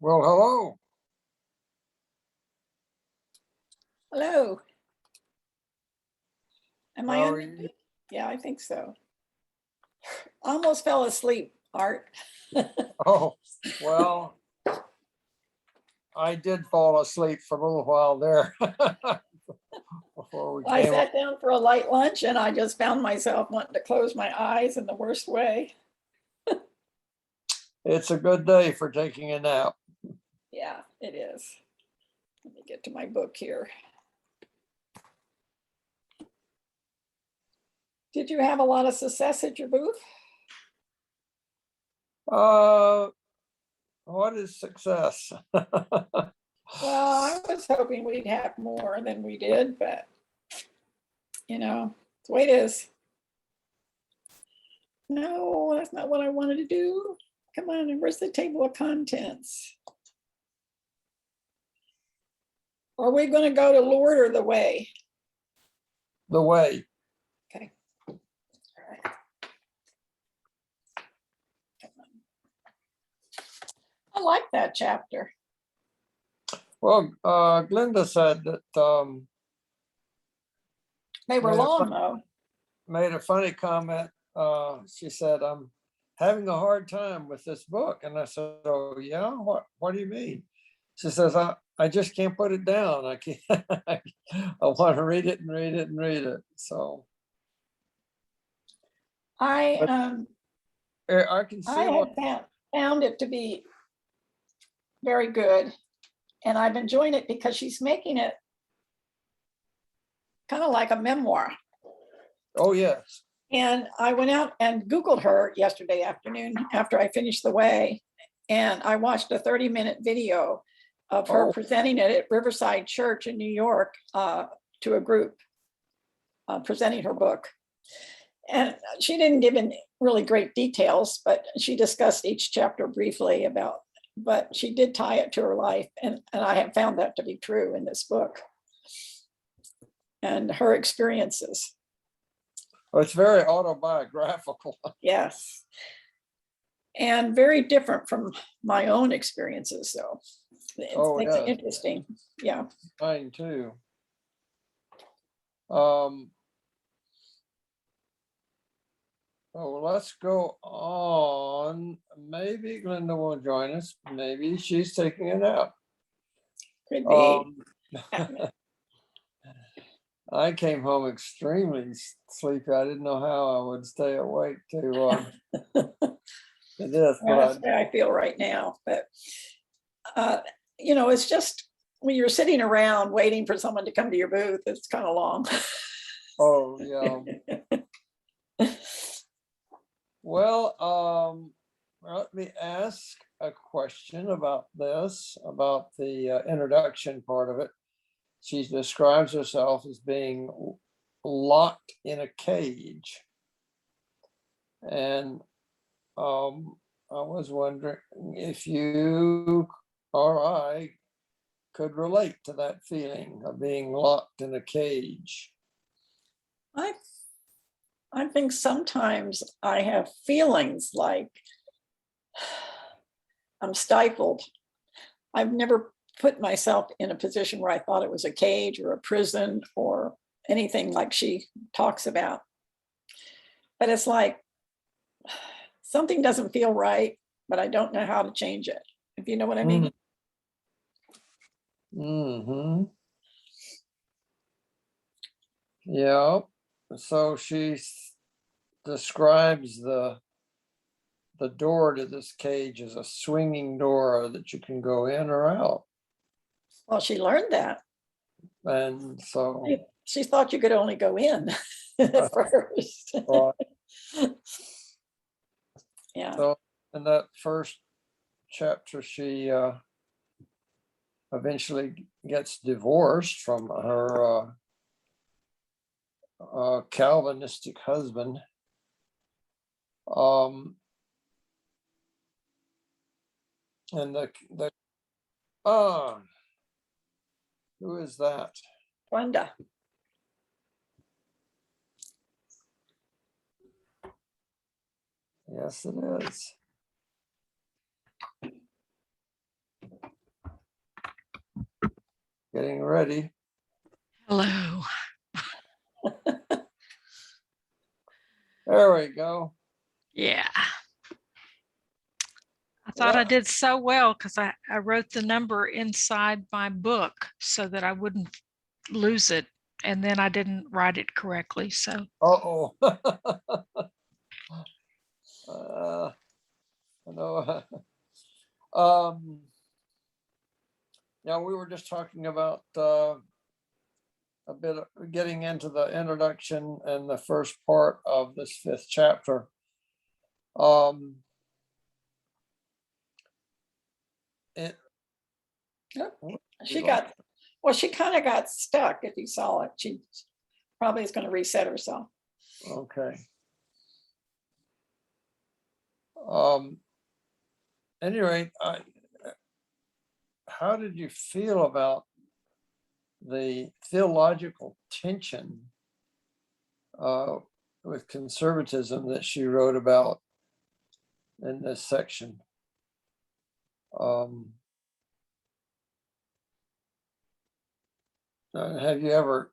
Well, hello. Hello. Am I How on? are you? Yeah, I think so. Almost fell asleep, Art. Oh, well, I did fall asleep for a little while there before we I came on. sat down for a light lunch and I just found myself wanting to close my eyes in the worst way. It's a good day for taking a nap. Yeah, it is. Let me get to my book here. Did you have a lot of success at your booth? Uh, what is success? Well, I was hoping we'd have more than we did, but it's the way it is. No, that's not what I wanted to do. Come on, where's the table of contents? Are we going to go to Lord or the Way? The Way. Okay. All right. I like that chapter. Well, Glenda said that They were Made a long fun- though. made a funny comment. She said, "I'm having a hard time with this book," and I said, "Oh yeah, what do you mean?" She says, "I just can't put it down. I can't. I want to read it and read it and read it." So I I can see I what. had found it to be very good, and I've enjoyed it because she's making it kind of like a memoir. Oh yes. And I went out and Googled her yesterday afternoon after I finished The Way, and I watched a 30-minute video of her Oh. presenting it at Riverside Church in New York to a group, presenting her book. And she didn't give in really great details, but she discussed each chapter briefly but she did tie it to her life. And I have found that to be true in this book and her experiences. It's very autobiographical. Yes. And very different from my own experiences. So it's Yes. interesting. Yeah. Mine too. Let's go on. Maybe Glenda will join us. Maybe she's taking a nap. Could be. I came home extremely sleepy. I didn't know how I would stay awake to this, That's the way I feel right now. But, it's just when you're sitting around waiting for someone to come to your booth, it's kind of long. Oh, yeah. Well, let me ask a question about this, about the introduction part of it. She describes herself as being locked in a cage. And I was wondering if you or I could relate to that feeling of being locked in a cage. I think sometimes I have feelings like I'm stifled. I've never put myself in a position where I thought it was a cage or a prison or anything like she talks about. But it's like something doesn't feel right, but I don't know how to change it, if you know what I mean. Mm-hmm. Yeah. So she describes the door to this cage as a swinging door that you can go in or out. Well, she learned that. And so she thought you could only go in first. Yeah. So in that first chapter, she eventually gets divorced from her Calvinistic husband. And who is that? Glenda. Yes, it is. getting ready. Hello. There we go. Yeah. I thought I did so well because I wrote the number inside my book so that I wouldn't lose it. And then I didn't write it correctly. So, Uh-oh. I know. Now we were just talking about a bit of getting into the introduction and the first part of this 5th chapter. It, Yep. She kind of got stuck. If you saw it, she probably is going to reset herself. okay. Any rate, how did you feel about the theological tension with conservatism that she wrote about in this section? Have you ever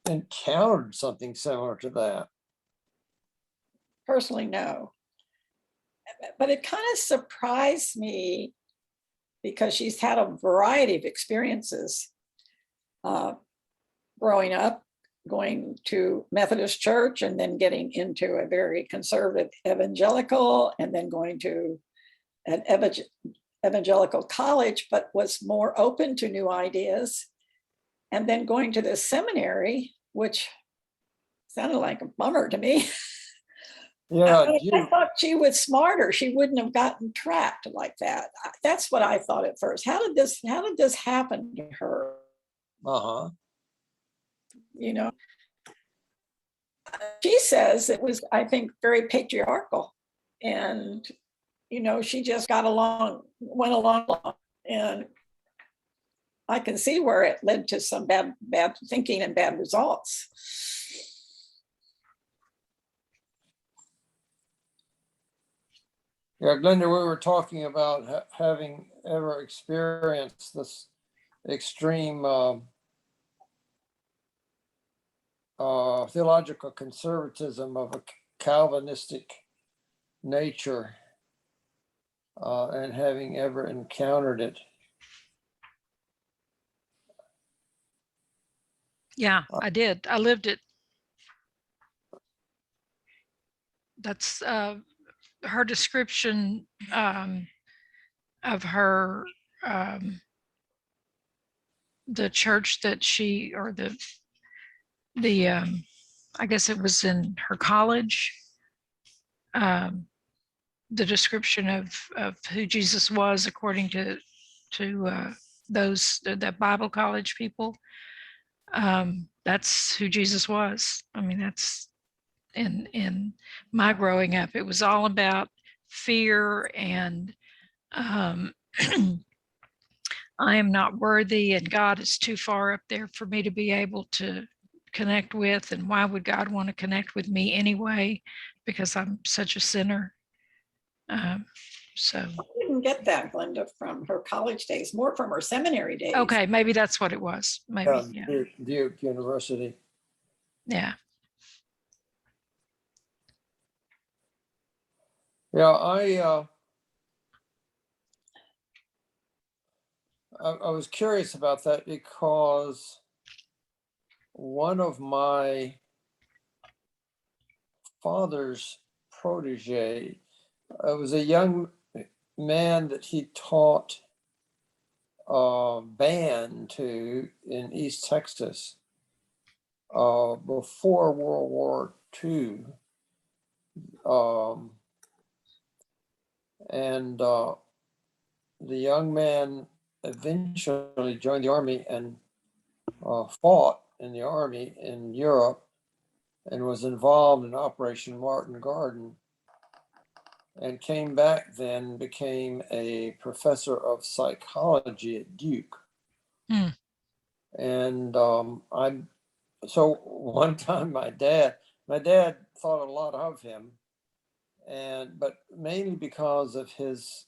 encountered something similar to that? Personally, no. But it kind of surprised me because she's had a variety of experiences growing up, going to Methodist church and then getting into a very conservative evangelical and then going to an evangelical college, but was more open to new ideas. And then going to the seminary, which sounded like a bummer to me. Yeah, I thought she was smarter. She wouldn't have gotten trapped like that. That's what I thought at first. How did this happen to her? uh-huh. You know, she says it was, I think, very patriarchal. And, you know, she just went along. And I can see where it led to some bad thinking and bad results. Yeah, Glenda, we were talking about having ever experienced this extreme theological conservatism of a Calvinistic nature and having ever encountered it. yeah, I did. I lived it. That's her description of her, the church that she, or the I guess it was in her college, the description of who Jesus was according to those that Bible college people. That's who Jesus was. I mean, that's in my growing up. It was all about fear and I am not worthy and God is too far up there for me to be able to connect with. And why would God want to connect with me anyway? Because I'm such a sinner. So I didn't get that, Glenda, from her college days, more from her seminary days. okay, maybe that's what it was. Maybe, yeah. Duke University. Yeah. Yeah, I was curious about that because one of my father's protege was a young man that he taught band to in East Texas before World War II. And the young man eventually joined the army and fought in the army in Europe and was involved in Operation Martin Garden and came back then, became a professor of psychology at Duke. And so one time my dad thought a lot of him, but mainly because of his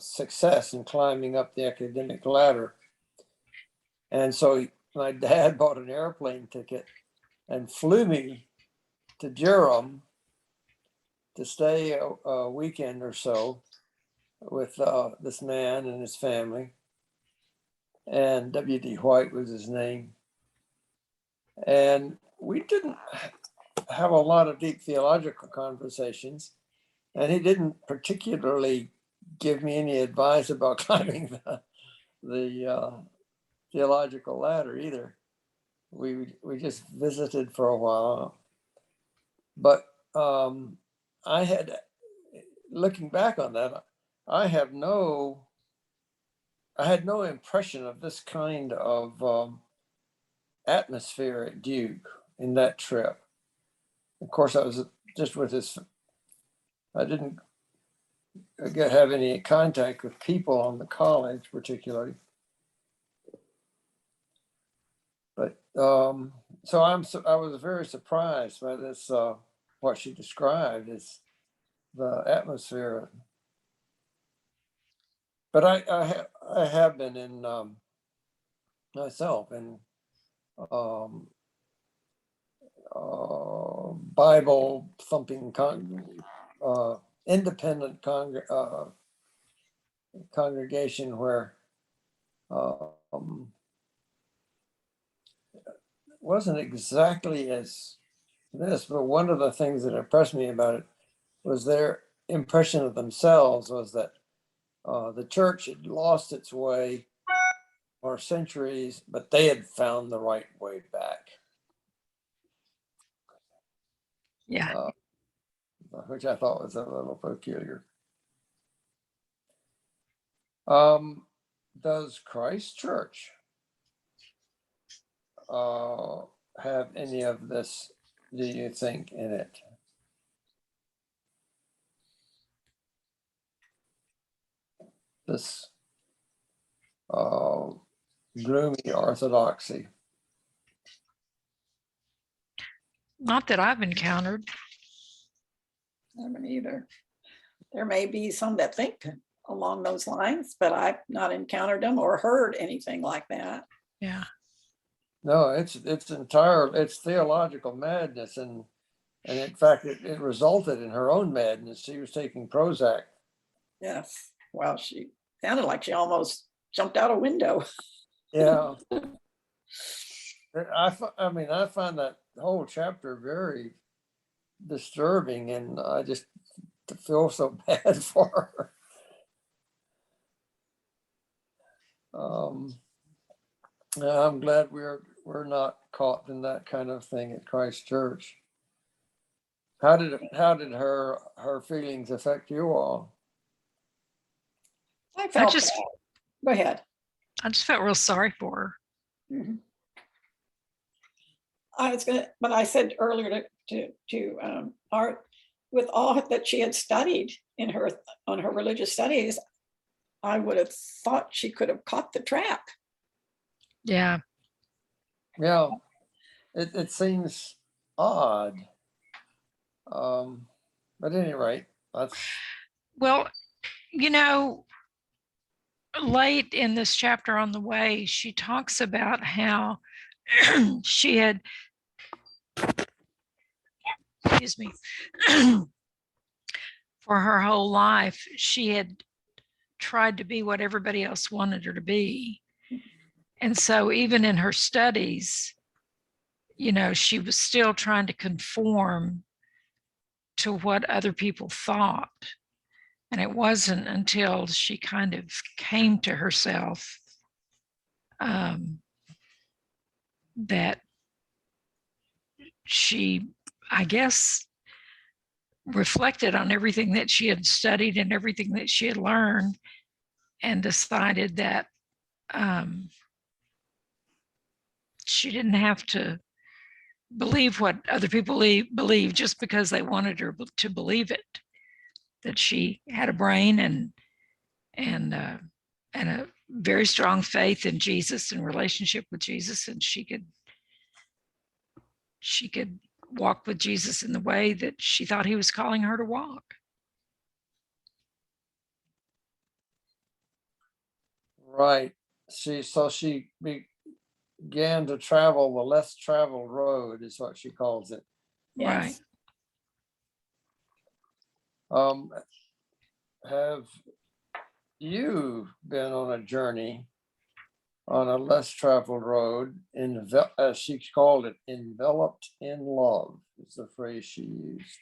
success in climbing up the academic ladder. And so my dad bought an airplane ticket and flew me to Durham to stay a weekend or so with this man and his family. And W.D. White was his name. And we didn't have a lot of deep theological conversations. And he didn't particularly give me any advice about climbing the theological ladder either. We just visited for a while. But I had, looking back on that, I had no impression of this kind of atmosphere at Duke in that trip. Of course, I was just with I didn't have any contact with people on the college particularly. But so I was very surprised by this, what she described as the atmosphere. But I have been in myself in Bible thumping independent congregation where wasn't exactly as this, but one of the things that impressed me about it was their impression of themselves was that the church had lost its way for centuries, but they had found the right way back. Yeah. Which I thought was a little peculiar. Does Christ Church have any of this, do you think, in it? This gloomy orthodoxy? Not that I've encountered. I haven't either. There may be some that think along those lines, but I've not encountered them or heard anything like that. Yeah. No, it's theological madness, and in fact, it resulted in her own madness. She was taking Prozac. Yes. Well, she sounded like she almost jumped out a window. Yeah. I mean, I find that whole chapter very disturbing, and I just feel so bad for her. I'm glad we're not caught in that kind of thing at Christ Church. How did her feelings affect you all? I felt just- bad. Go ahead. I just felt real sorry for her. Mhm. But I said earlier to Art, with all that she had studied on her religious studies, I would have thought she could have caught the trap. Yeah. Yeah, it seems odd. But at any rate, that's Well, you know, late in this chapter on the way, she talks about how she had, excuse me, for her whole life, she had tried to be what everybody else wanted her to be. And so even in her studies, you know, she was still trying to conform to what other people thought. And it wasn't until she kind of came to herself that she, I guess, reflected on everything that she had studied and everything that she had learned and decided that she didn't have to believe what other people believe just because they wanted her to believe it, that she had a brain and a very strong faith in Jesus and relationship with Jesus, and she could walk with Jesus in the way that she thought he was calling her to walk. right. She began to travel the less traveled road, is what she calls it. Yes. Have you been on a journey on a less traveled road, as she called it, enveloped in love is the phrase she used.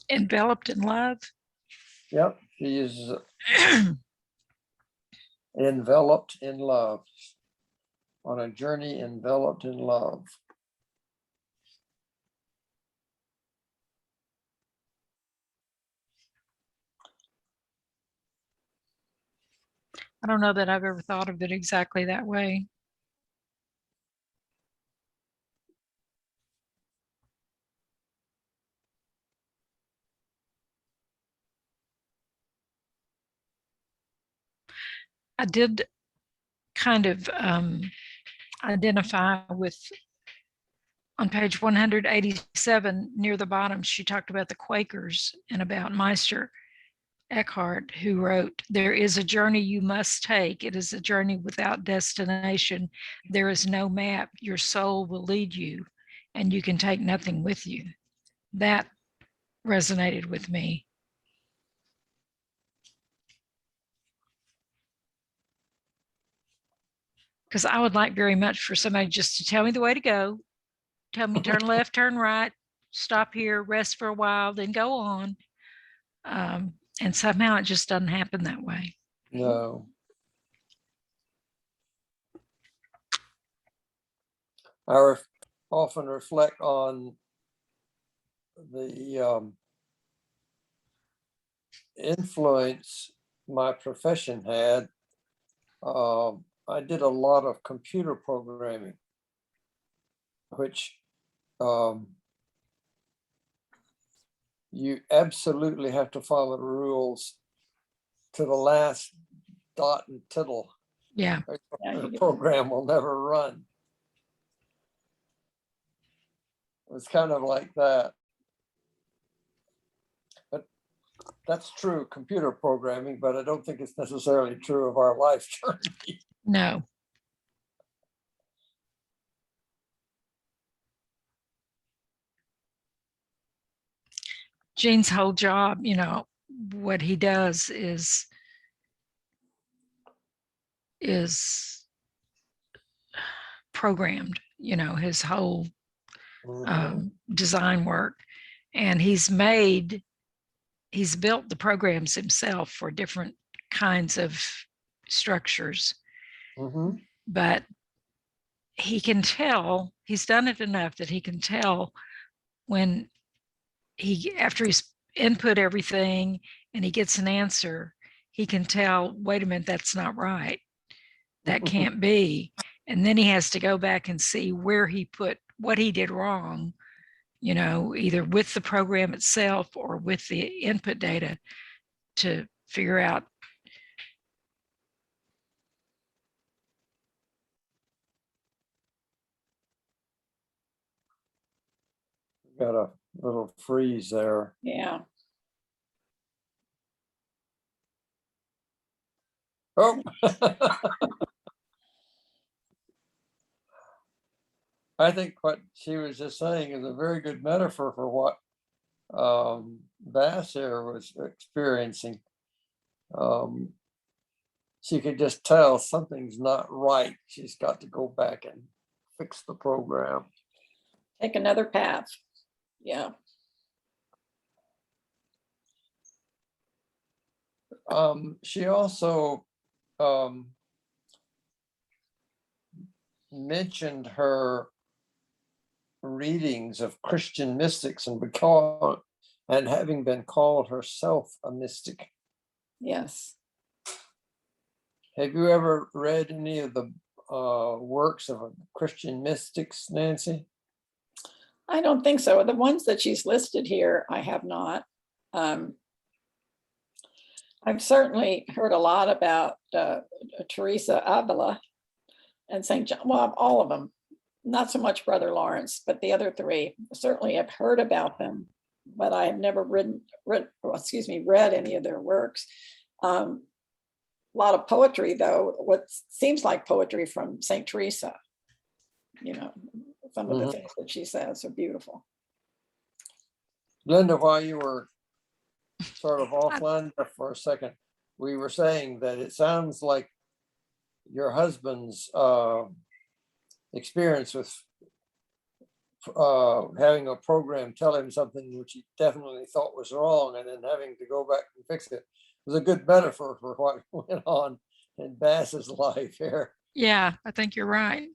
Enveloped in love. Yep, she uses enveloped in love, on a journey enveloped in love. I don't know that I've ever thought of it exactly that way. I did kind of identify with, on page 187 near the bottom, she talked about the Quakers and about Meister Eckhart, who wrote, "There is a journey you must take. It is a journey without destination. There is no map. Your soul will lead you, and you can take nothing with you." That resonated with me. Because I would like very much for somebody just to tell me the way to go, tell me turn left, turn right, stop here, rest for a while, then go on. And somehow it just doesn't happen that way. No. I often reflect on the influence my profession had. I did a lot of computer programming, which you absolutely have to follow the rules to the last dot and tittle. Yeah. The program will never run. It was kind of like that. But that's true computer programming, but I don't think it's necessarily true of our life journey. No. Gene's whole job, you know, what he does is programmed, you know, his whole design work. And he's built the programs himself for different kinds of structures. But he can tell, he's done it enough that he can tell when after he's input everything and he gets an answer, he can tell, wait a minute, that's not right. That can't be. And then he has to go back and see where he put what he did wrong, you know, either with the program itself or with the input data to figure out. Got a little freeze there. Yeah. Oh. I think what she was just saying is a very good metaphor for what Bass here was experiencing. She could just tell something's not right. She's got to go back and fix the program. Take another path. Yeah. She also mentioned her readings of Christian mystics and having been called herself a mystic. Yes. Have you ever read any of the works of Christian mystics, Nancy? I don't think so. The ones that she's listed here, I have not. I've certainly heard a lot about Teresa Avila and St. John, well, all of them. not so much Brother Lawrence, but the other three. Certainly I've heard about them, but I have never read any of their works. A lot of poetry, though, what seems like poetry from St. Teresa. You know, some of the things that she says are beautiful. Linda, while you were sort of offline for a second, we were saying that it sounds like your husband's experience with having a program tell him something which he definitely thought was wrong and then having to go back and fix it was a good metaphor for what went on in Bass's life here. Yeah, I think you're right.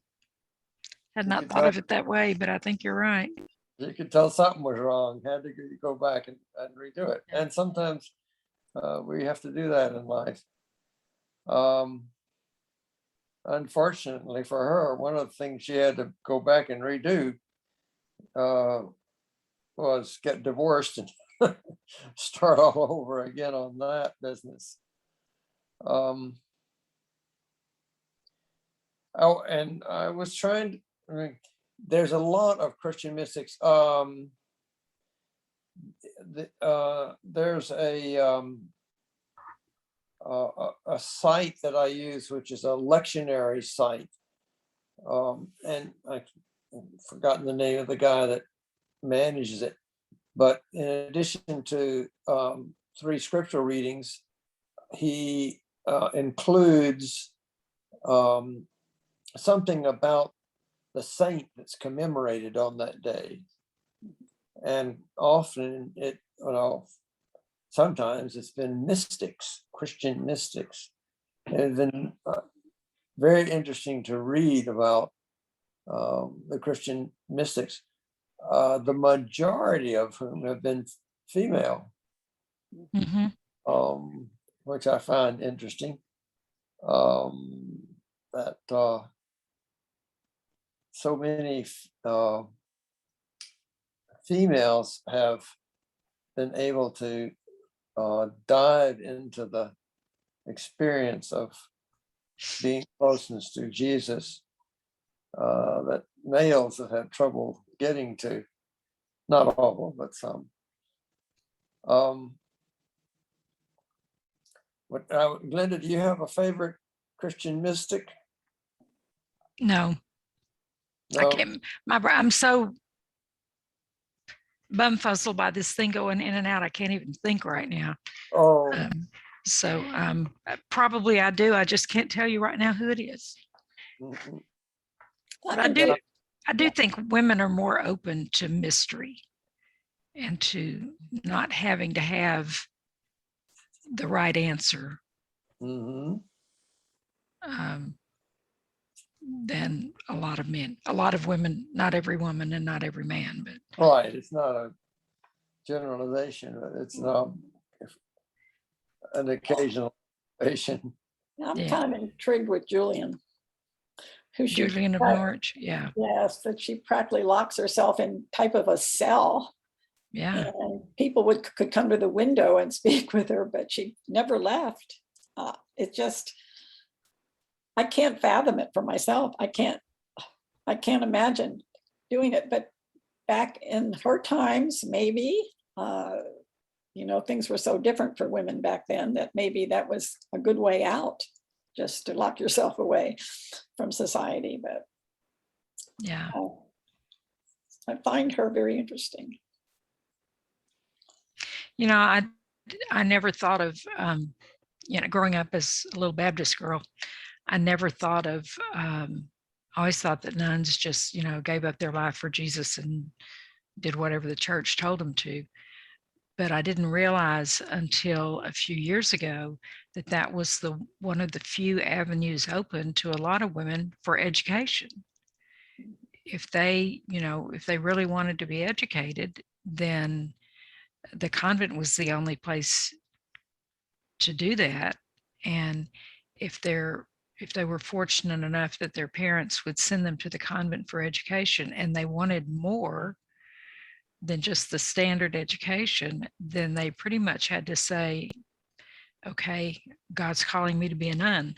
Had You not could thought tell- of it that way, but I think you're right. You could tell something was wrong, had to go back and redo it. Yeah. And sometimes we have to do that in life. Unfortunately for her, one of the things she had to go back and redo was get divorced and start all over again on that business. Oh, and I was trying to, there's a lot of Christian mystics. There's a site that I use, which is a lectionary site. And I've forgotten the name of the guy that manages it. But in addition to 3 scriptural readings, he includes something about the saint that's commemorated on that day. And often sometimes it's been mystics, Christian mystics. It's been very interesting to read about the Christian mystics, the majority of whom have been female, which I find interesting. That so many females have been able to dive into the experience of being closeness to Jesus that males have had trouble getting to. Not all, but some. Glenda, do you have a favorite Christian mystic? No, I No? can't. I'm so bumfuzzled by this thing going in and out. I can't even think right now. Oh, Probably I do. I just can't tell you right now who it is. mhm. But I do think women are more open to mystery and to not having to have the right answer than a lot of men. A lot of women, not every woman and not every man, but Right. It's not a generalization, but it's not an occasional patient. I'm Yeah. kind of intrigued with Julian. Julian of Norwich. Yeah. Yes, that she practically locks herself in type of a cell. Yeah. And people could come to the window and speak with her, but she never left. It just, I can't fathom it for myself. I can't imagine doing it. But back in her times, maybe, things were so different for women back then that maybe that was a good way out, just to lock yourself away from society. But yeah, I find her very interesting. I never thought of, growing up as a little Baptist girl, I never thought of, I always thought that nuns just, gave up their life for Jesus and did whatever the church told them to. But I didn't realize until a few years ago that that was one of the few avenues open to a lot of women for education. If they really wanted to be educated, then the convent was the only place to do that. And if they were fortunate enough that their parents would send them to the convent for education and they wanted more than just the standard education, then they pretty much had to say, okay, God's calling me to be a nun,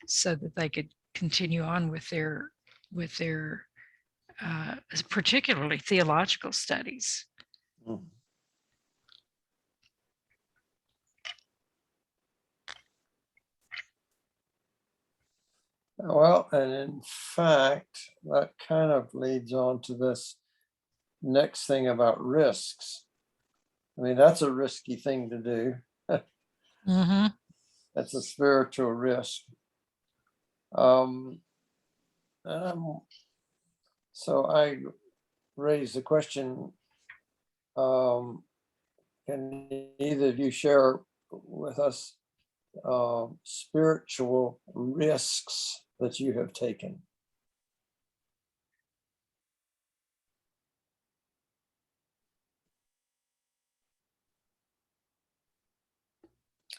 so that they could continue on with their particularly theological studies. Mm. Well, and in fact, that kind of leads on to this next thing about risks. I mean, that's a risky thing to do. Mm-hmm. That's a spiritual risk. Um, so I raised the question, can either of you share with us spiritual risks that you have taken?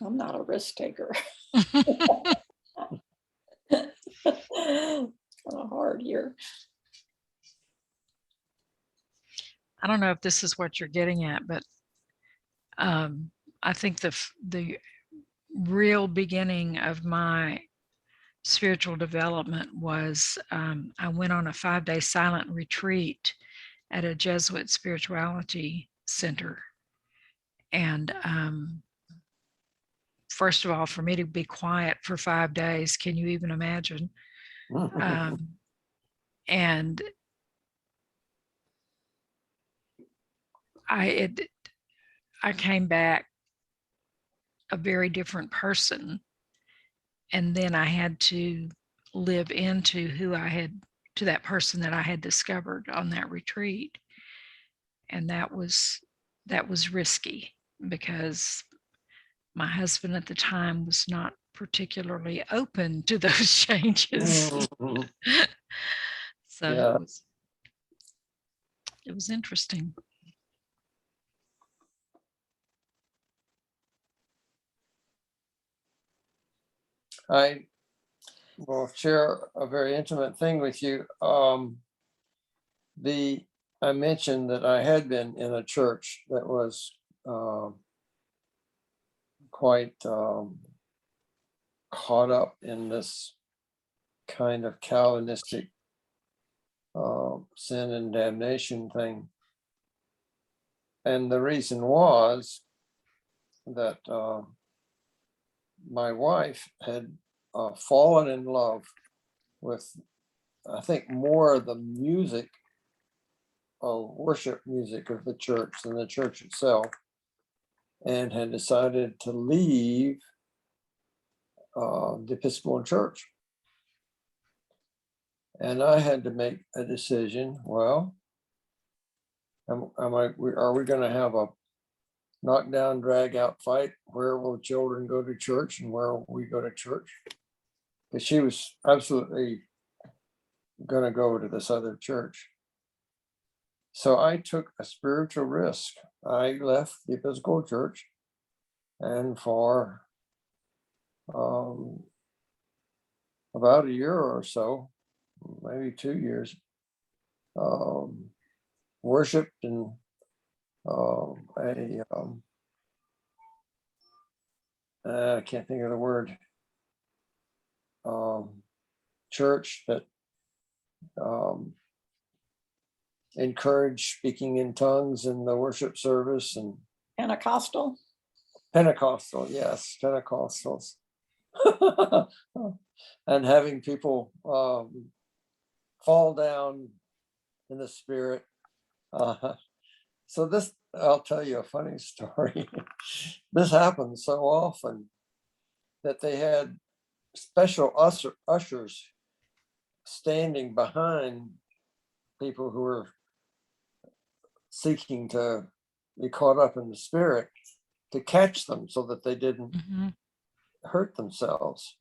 I'm not a risk taker. Kind of hard here. I don't know if this is what you're getting at, but I think the real beginning of my spiritual development was I went on a 5-day silent retreat at a Jesuit spirituality center. And first of all, for me to be quiet for 5 days, can you even imagine? And I came back a very different person. And then I had to live into to that person that I had discovered on that retreat. And that was risky because my husband at the time was not particularly open to those changes. So Yeah. it was interesting. I will share a very intimate thing with you. I mentioned that I had been in a church that was quite caught up in this kind of Calvinistic sin and damnation thing. And the reason was that my wife had fallen in love with, I think, more of the music, worship music of the church than the church itself, and had decided to leave the Episcopal Church. And I had to make a decision. Well, are we going to have a knockdown, drag out fight? Where will children go to church and where will we go to church? Because she was absolutely going to go to this other church. So I took a spiritual risk. I left the Episcopal Church, and for about a year or so, maybe 2 years, worshipped in I can't think of the word, church that encouraged speaking in tongues in the worship service. And Pentecostal. Yes, Pentecostals. And having people fall down in the spirit. So this, I'll tell you a funny story. This happens so often that they had special ushers standing behind people who were seeking to be caught up in the spirit to catch them so that they didn't hurt themselves.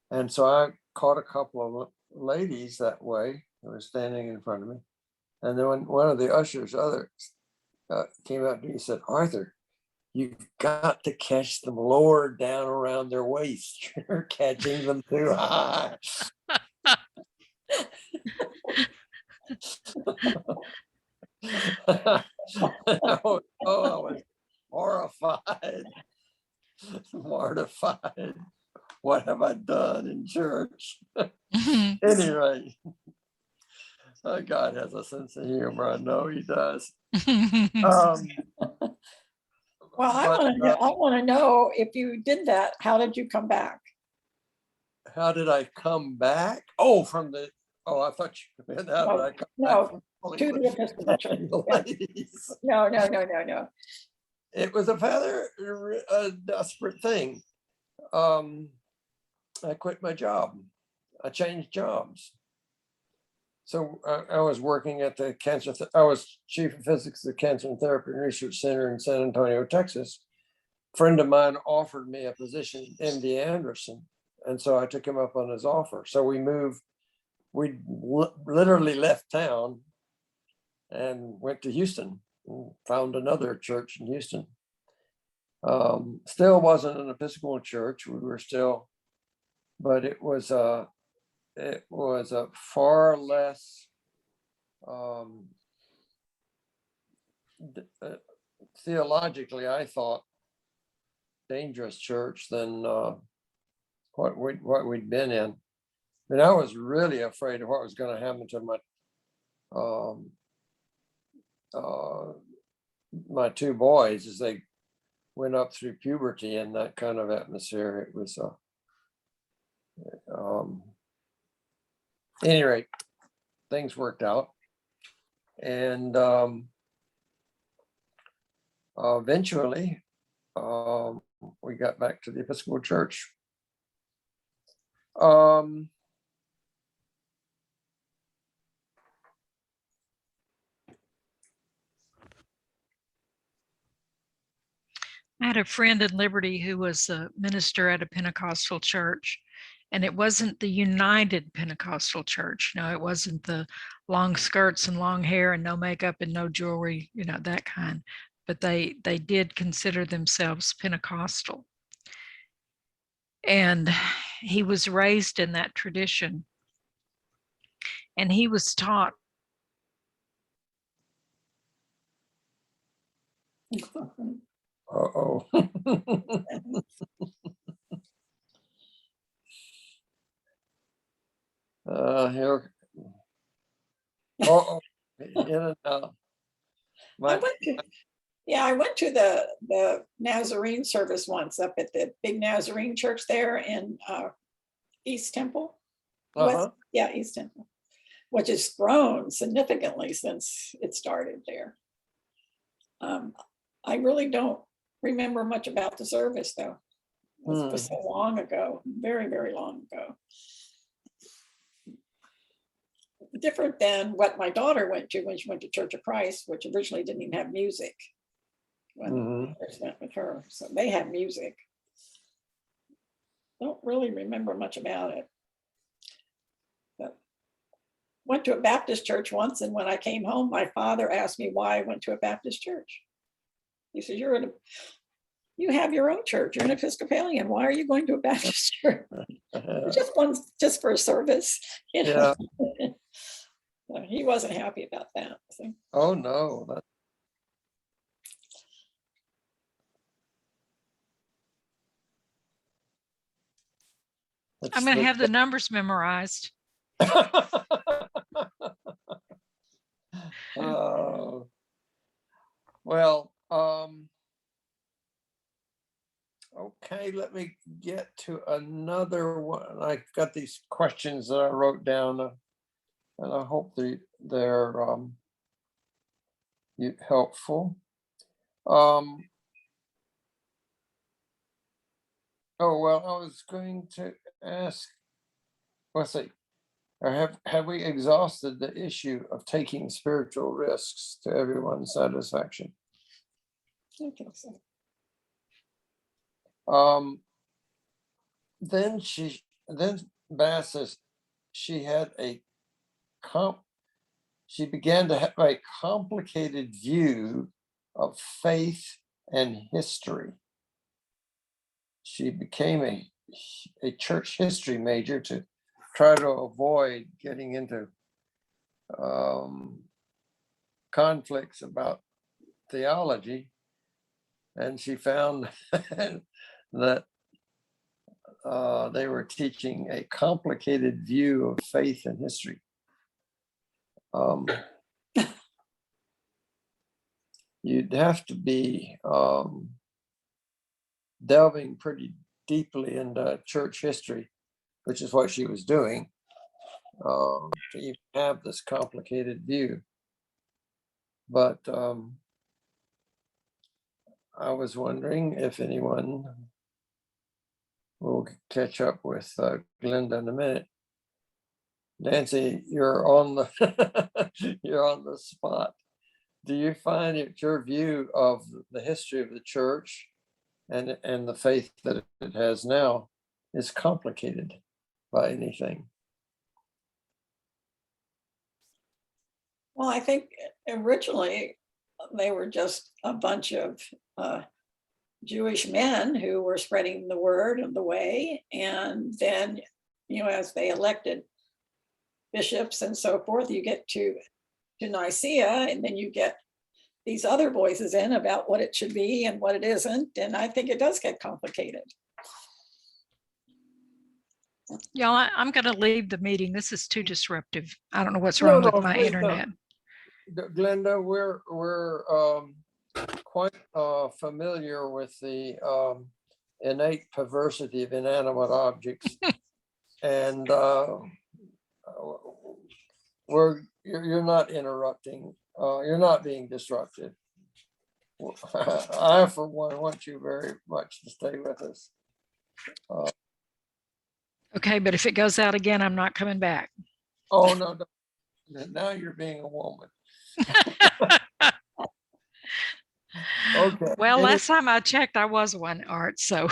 And so I caught a couple of ladies that way who were standing in front of me. And then when one of the ushers came up to me and said, "Arthur, you've got to catch them lower down around their waist. You're catching them too high." I was horrified, mortified. What have I done in church? Anyway, God has a sense of humor. I know he does. Um, Well, I want to know if you did that, how did you come back? how did I come back? Oh, I thought you meant how did I come back No, from to the Episcopal Church. Yeah. ladies? No, no, no, no, no. It was a rather desperate thing. I quit my job. I changed jobs. So I was working at the I was chief of physics at the Cancer and Therapy Research Center in San Antonio, Texas. A friend of mine offered me a position in MD Anderson. And so I took him up on his offer. So we literally left town and went to Houston and found another church in Houston. Still wasn't an Episcopal church. We were still, but it was a far less theologically, I thought, dangerous church than what we'd been in. And I was really afraid of what was going to happen to my two boys as they went up through puberty in that kind of atmosphere. It was any rate, things worked out, and eventually we got back to the Episcopal Church. I had a friend in Liberty who was a minister at a Pentecostal church, and it wasn't the United Pentecostal Church. No, it wasn't the long skirts and long hair and no makeup and no jewelry, that kind. But they did consider themselves Pentecostal. And he was raised in that tradition. And he was taught Uh-oh. Here. Uh-oh. I went to the Nazarene service once up at the big Nazarene church there in East Temple. East Temple, which has grown significantly since it started there. I really don't remember much about the service though. It was so long ago, very, very long ago. Different than what my daughter went to when she went to Church of Christ, which originally didn't even have music when I first went with her. So they had music. Don't really remember much about it. But went to a Baptist church once, and when I came home, my father asked me why I went to a Baptist church. He said, you have your own church. You're an Episcopalian. Why are you going to a Baptist church? just for a service. Yeah. So he wasn't happy about that. So. Oh no. I'm going to have the numbers memorized. Well, okay, let me get to another one. I've got these questions that I wrote down, and I hope they're helpful. Oh, well, I was going to ask, let's see, have we exhausted the issue of taking spiritual risks to everyone's satisfaction? I think so. Then Bass says she began to have a complicated view of faith and history. She became a church history major to try to avoid getting into conflicts about theology. And she found that they were teaching a complicated view of faith and history. um, you'd have to be delving pretty deeply into church history, which is what she was doing, to even have this complicated view. But I was wondering if anyone will catch up with Glenda in a minute. Nancy, you're on the you're on the spot. Do you find that your view of the history of the church and the faith that it has now is complicated by anything? Well, I think originally they were just a bunch of Jewish men who were spreading the word of the way. And then, as they elected bishops and so forth, you get to Nicaea, and then you get these other voices in about what it should be and what it isn't. And I think it does get complicated. Y'all, I'm going to leave the meeting. This is too disruptive. I don't know what's No, wrong no, with my please don't. internet. Glenda, we're quite familiar with the innate perversity of inanimate objects, and you're not interrupting. You're not being disruptive. I, for one, want you very much to stay with us. Okay, but if it goes out again, I'm not coming back. Oh no! Now you're being a woman. Okay. Well, last time I checked, I was one, Art. So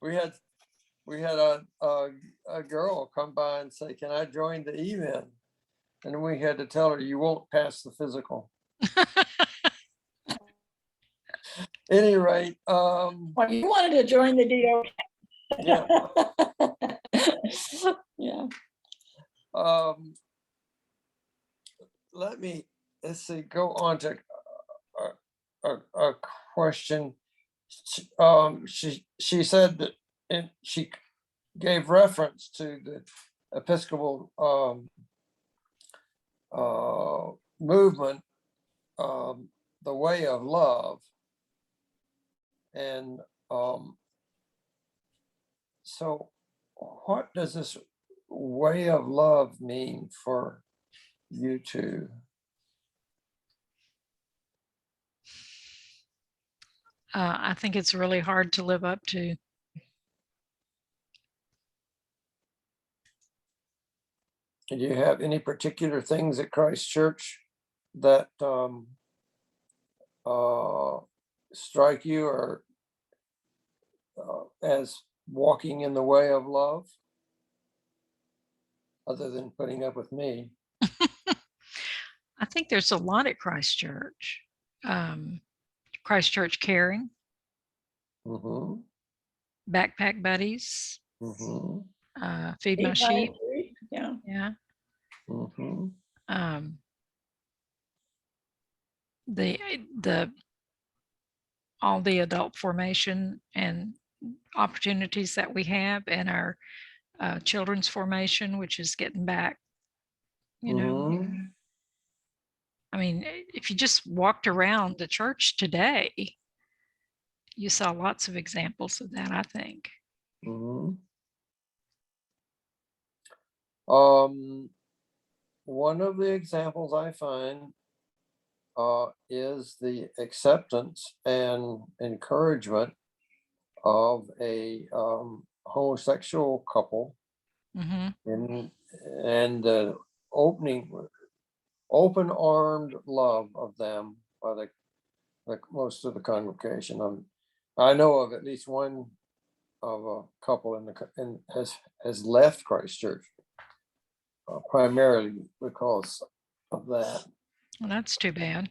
we had a girl come by and say, "Can I join the event?" And we had to tell her, "You won't pass the physical." Any rate, Well, you wanted to join the DO. yeah. Yeah. Let's see, go on to a question. She said that, and she gave reference to the Episcopal movement, the way of love, and so what does this way of love mean for you two? I think it's really hard to live up to. Do you have any particular things at Christ Church that strike you or as walking in the way of love, other than putting up with me? I think there's a lot at Christ Church. Christ Church Caring, Mm-hmm. Backpack Buddies, Mm-hmm. Feed My Sheep. Yeah. Yeah. Mm-hmm. The all the adult formation and opportunities that we have, and our children's formation, which is getting back, Mm-hmm. I mean, if you just walked around the church today, you saw lots of examples of that, I think. Mm-hmm. One of the examples I find is the acceptance and encouragement of a homosexual couple, Mm-hmm. and the open-armed love of them by the most of the congregation. I know of at least one of a couple has left Christ Church primarily because of that. Well, that's too bad.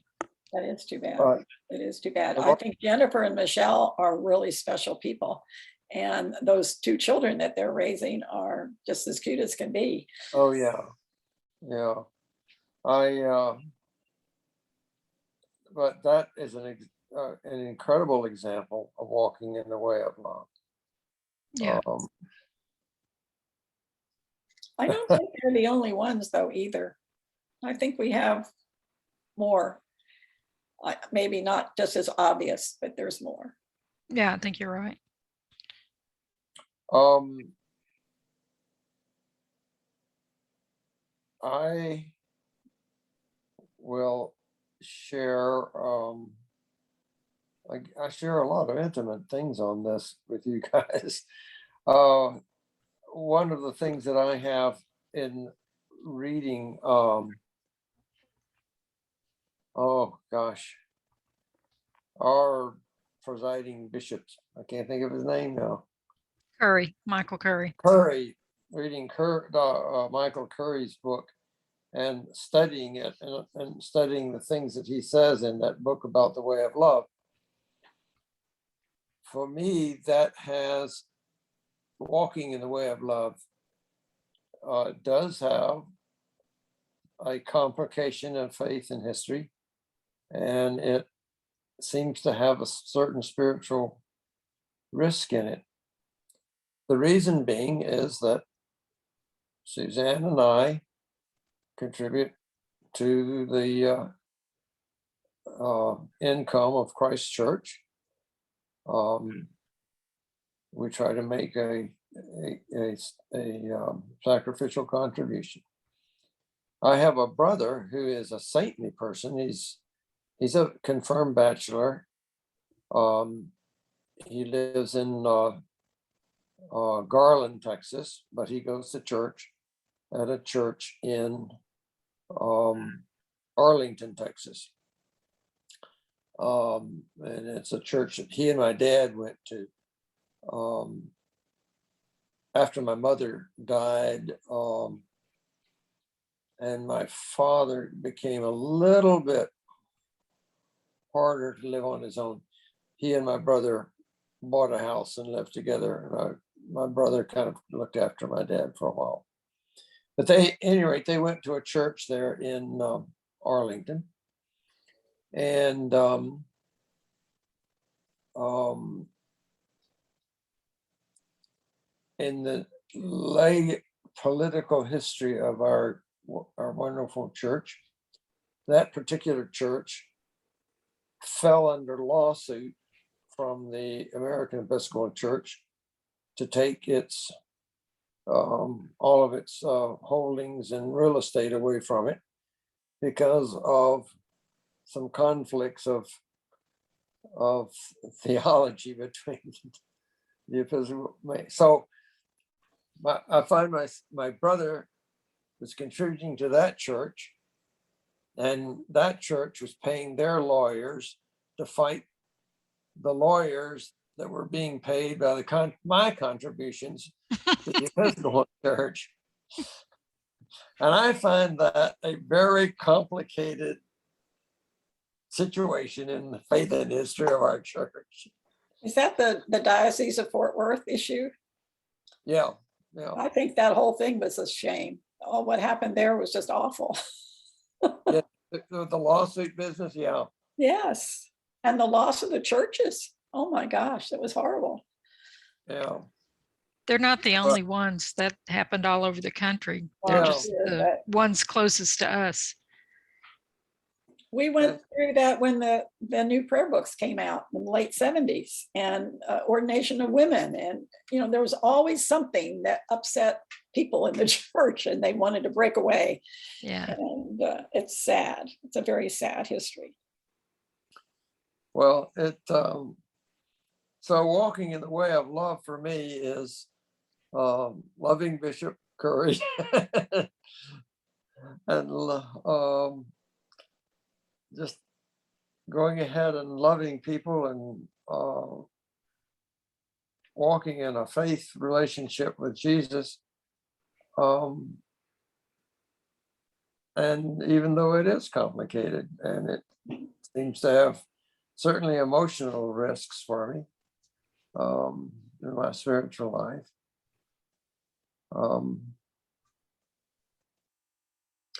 That is too bad. But It is too bad. And I think Jennifer and Michelle are really special people. And those two children that they're raising are just as cute as can be. oh yeah, but that is an incredible example of walking in the way of love. Yeah. I don't think they're the only ones though either. I think we have more. Maybe not just as obvious, but there's more. Yeah, I think you're right. I will share, I share a lot of intimate things on this with you guys. One of the things that I have in reading, oh gosh, our presiding bishop, I can't think of his name now. Curry, Michael Curry. Curry, reading Michael Curry's book and studying it and studying the things that he says in that book about the way of love. For me, that has walking in the way of love does have a complication of faith and history, and it seems to have a certain spiritual risk in it. The reason being is that Suzanne and I contribute to the income of Christ Church. We try to make a sacrificial contribution. I have a brother who is a saintly person. He's a confirmed bachelor. He lives in Garland, Texas, but he goes to church at a church in Arlington, Texas. And it's a church that he and my dad went to after my mother died, and my father became a little bit harder to live on his own. He and my brother bought a house and lived together. And my brother kind of looked after my dad for a while. But they went to a church there in Arlington. And in the late political history of our wonderful church, that particular church fell under lawsuit from the American Episcopal Church to take its all of its holdings and real estate away from it because of some conflicts of theology between the Episcopal. So I find my brother was contributing to that church, and that church was paying their lawyers to fight the lawyers that were being paid by my contributions to the Episcopal Church. And I find that a very complicated situation in the faith and history of our church. Is that the Diocese of Fort Worth issue? Yeah. I think that whole thing was a shame. Oh, what happened there was just awful. The lawsuit business, yeah. Yes. And the loss of the churches. Oh my gosh, that was horrible. Yeah. They're not the only ones. That happened all over the country. They're Wow. just the ones closest to us. We went through that when the new prayer books came out in the late 70s, and ordination of women. And, there was always something that upset people in the church and they wanted to break away. Yeah. And it's sad. It's a very sad history. Well, so walking in the way of love for me is loving Bishop Curry and just going ahead and loving people and walking in a faith relationship with Jesus. And even though it is complicated and it seems to have certainly emotional risks for me in my spiritual life.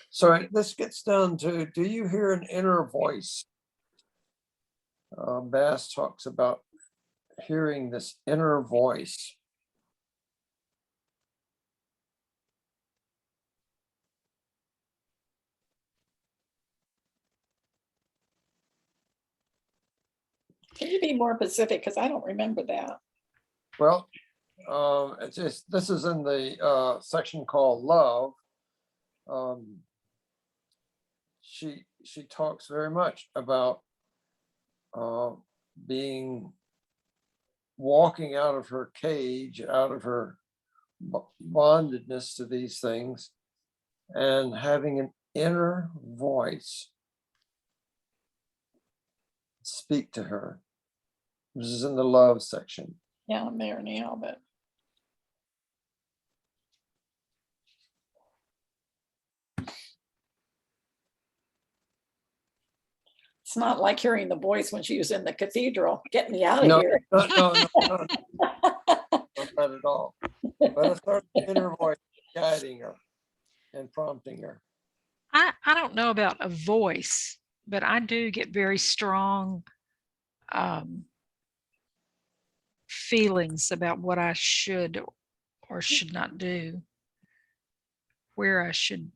So this gets down to, do you hear an inner voice? Bass talks about hearing this inner voice. Can you be more specific? Because I don't remember that. Well, it's just, this is in the section called love. She talks very much about being, walking out of her cage, out of her bondedness to these things, and having an inner voice speak to her. This is in the love section. Yeah, I'm there now, but it's not like hearing the voice when she was in the cathedral. Get me out of No, here. no, not at all. But it's her inner voice guiding her and prompting her. I don't know about a voice, but I do get very strong feelings about what I should or should not do, where I should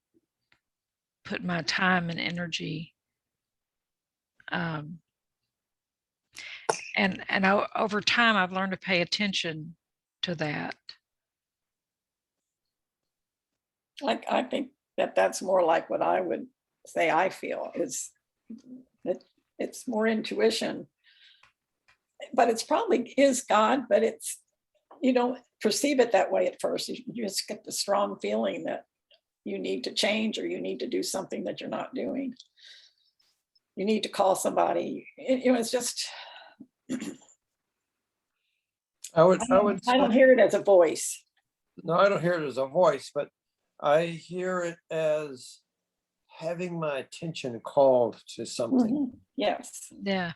put my time and energy. And over time, I've learned to pay attention to that. Like, I think that that's more like what I would say I feel is that it's more intuition. But it's probably is God, but it's, you don't perceive it that way at first. You just get the strong feeling that you need to change or you need to do something that you're not doing. You need to call somebody. It's just, I would I don't hear it as a voice. no, I don't hear it as a voice, but I hear it as having my attention called to something. Mhm. Yes. Yeah.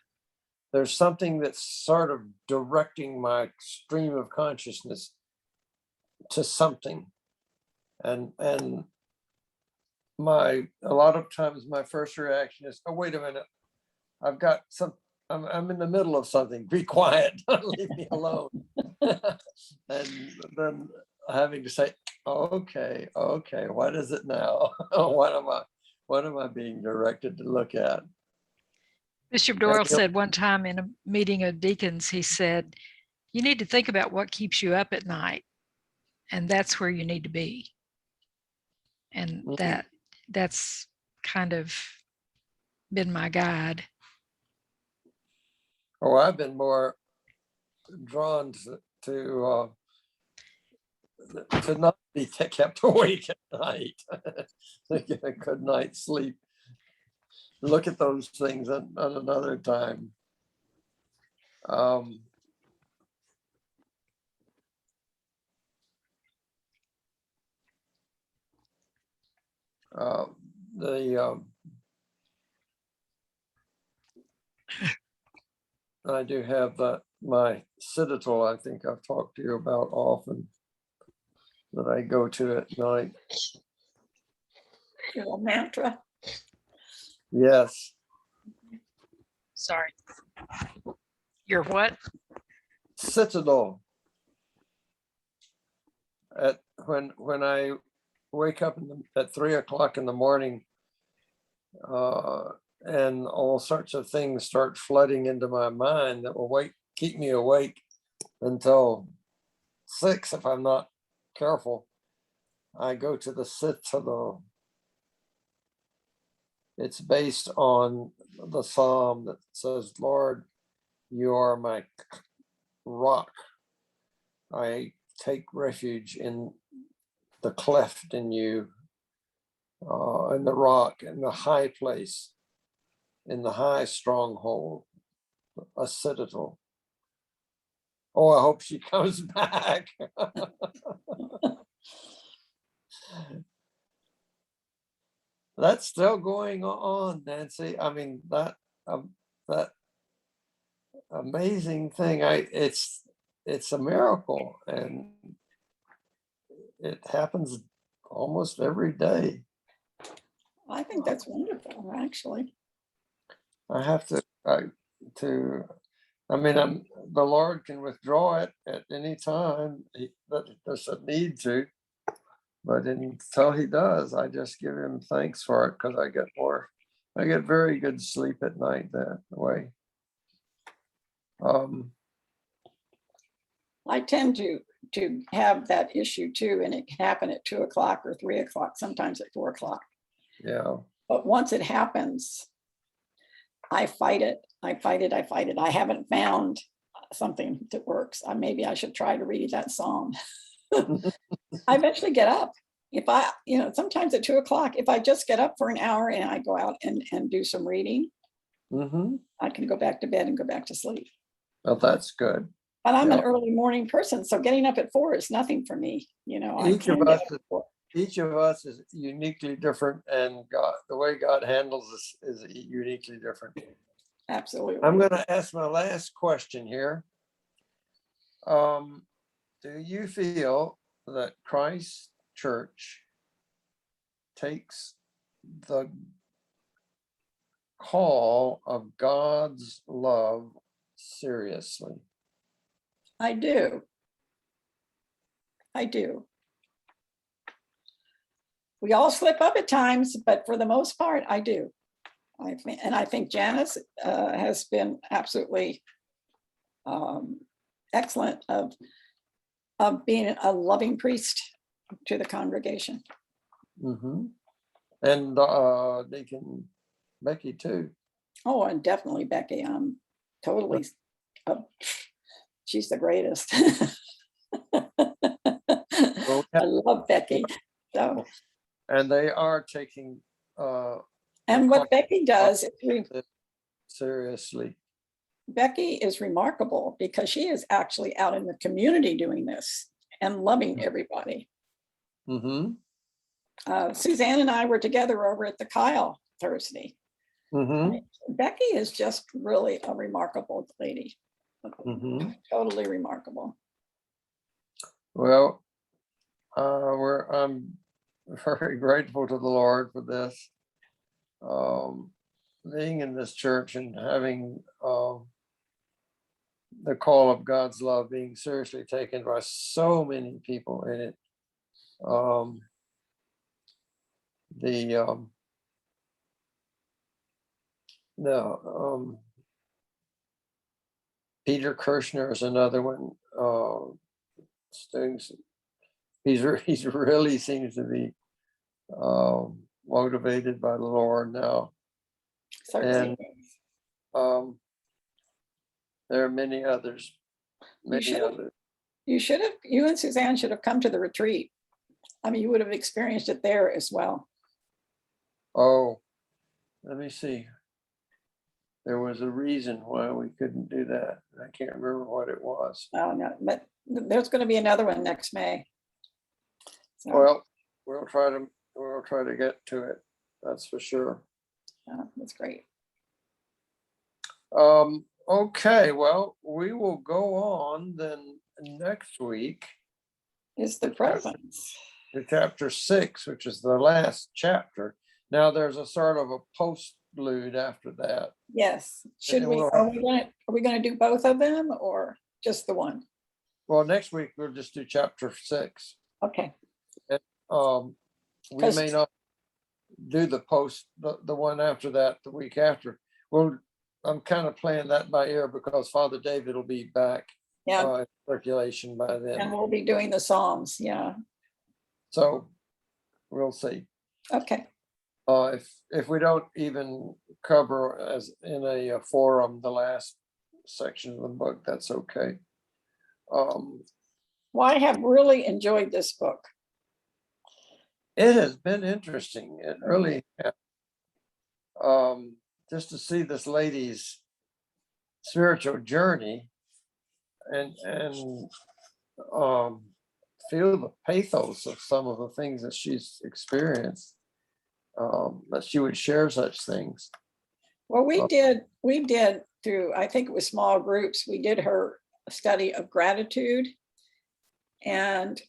There's something that's sort of directing my stream of consciousness to something. And a lot of times my first reaction is, oh, wait a minute, I've got I'm in the middle of something, be quiet, leave me alone. And then having to say, okay, what is it now? What am I being directed to look at? Bishop Doyle said one time in a meeting of deacons, he said, you need to think about what keeps you up at night. And that's where you need to be. And that's kind of been my guide. Oh, I've been more drawn to not be kept awake at night, to get a good night's sleep. Look at those things on another time. I do have my Citadel, I think I've talked to you about often, that I go to at night. Your mantra. Yes. Sorry. Your what? Citadel. When I wake up at 3 o'clock in the morning, and all sorts of things start flooding into my mind that will keep me awake until 6 if I'm not careful. I go to the Citadel. It's based on the psalm that says, Lord, you are my rock. I take refuge in the cleft in you, in the rock, in the high place, in the high stronghold, a citadel. Oh, I hope she comes back. That's still going on, Nancy. I mean, that amazing thing. It's a miracle, and it happens almost every day. I think that's wonderful, actually. I have to, I mean, the Lord can withdraw it at any time. That there's a need to, but until He does, I just give Him thanks for it, because I get very good sleep at night that way. Um, I tend to have that issue too, and it can happen at 2 o'clock or 3 o'clock, sometimes at 4 o'clock. yeah, But once it happens, I fight it. I fight it. I fight it. I haven't found something that works. Maybe I should try to read that psalm. I eventually get up. If I, sometimes at 2 o'clock, if I just get up for an hour and I go out and do some reading, mm-hmm. I can go back to bed and go back to sleep. Well, that's good. But I'm an Yeah. early morning person, so getting up at 4 is nothing for me. I Each of can get us up at 4. Each of us is uniquely different, and God, the way God handles us is uniquely different. Absolutely. I'm going to ask my last question here. Do you feel that Christ Church takes the call of God's love seriously? I do. I do. We all slip up at times, but for the most part, I do. I think Janice has been absolutely excellent of being a loving priest to the congregation. Mm-hmm. And Deacon Becky too. Oh, and definitely Becky. I'm totally, she's the greatest. Well, I love Becky. So, and they are taking and what Becky does, seriously. Becky is remarkable because she is actually out in the community doing this and loving everybody. Mm-hmm. Suzanne and I were together over at the Kyle Thursday. Mm-hmm. Becky is just really a remarkable lady. Mm-hmm. Totally remarkable. Well, I'm very grateful to the Lord for this. Being in this church and having the call of God's love being seriously taken by so many people in it. Peter Kirshner is another one. He's really seems to be motivated by the Lord now. Certainly. And there are many others. You and Suzanne should have come to the retreat. I mean, you would have experienced it there as well. Oh, let me see. There was a reason why we couldn't do that. I can't remember what it was. Oh, no, but there's going to be another one next May. So, Well, we'll try to get to it. That's for sure. that's great. Okay, well, we will go on then next week. Is the presence. To chapter 6, which is the last chapter. Now there's a sort of a postlude after that. Yes. Should we? Are we going to do both of them or just the one? Well, next week we'll just do chapter 6. Okay. We may not do the one after that the week after. Well, I'm kind of playing that by ear because Father David will be back in circulation by then. And we'll be doing the Psalms. Yeah. So we'll see. Okay. If we don't even cover as in a forum the last section of the book, that's okay. Well, I have really enjoyed this book. It has been interesting. It really has. Just to see this lady's spiritual journey and feel the pathos of some of the things that she's experienced, that she would share such things. Well, we did through, I think it was small groups, we did her study of gratitude, and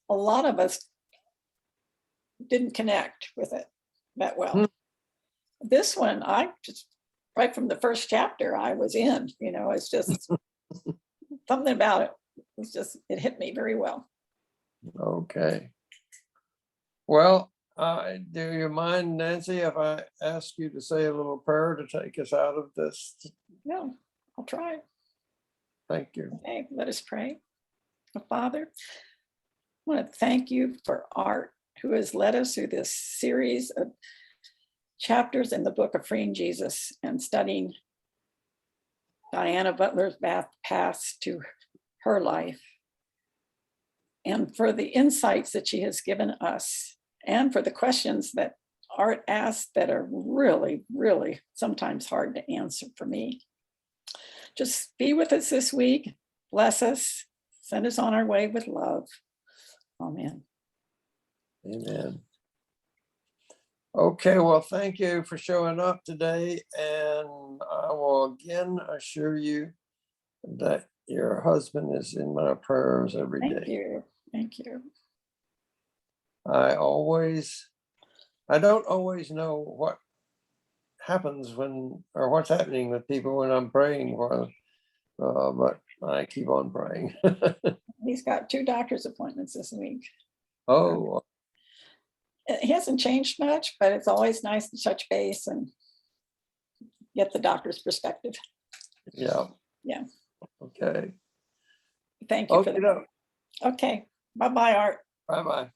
a lot of us didn't connect with it that well. This one, I just, right from the first chapter, I was in, it's just something about it. It's just, it hit me very well. Okay. Well, do you mind, Nancy, if I ask you to say a little prayer to take us out of this? No, I'll try. Thank you. Okay, let us pray. Father, I want to thank you for Art, who has led us through this series of chapters in the book of Freeing Jesus and studying Diana Butler's path to her life, and for the insights that she has given us, and for the questions that Art asked that are really, really sometimes hard to answer for me. Just be with us this week. Bless us. Send us on our way with love. Amen. Amen. Okay, well, thank you for showing up today. And I will again assure you that your husband is in my prayers every Thank day. you. Thank you. I don't always know what happens when, or what's happening with people when I'm praying for them, but I keep on praying. He's got 2 doctor's appointments this week. Oh, He hasn't changed much, but it's always nice to touch base and get the doctor's perspective. yeah. Yeah. Okay. Thank you for Okay. that. Okay. Bye-bye, Art. Bye-bye.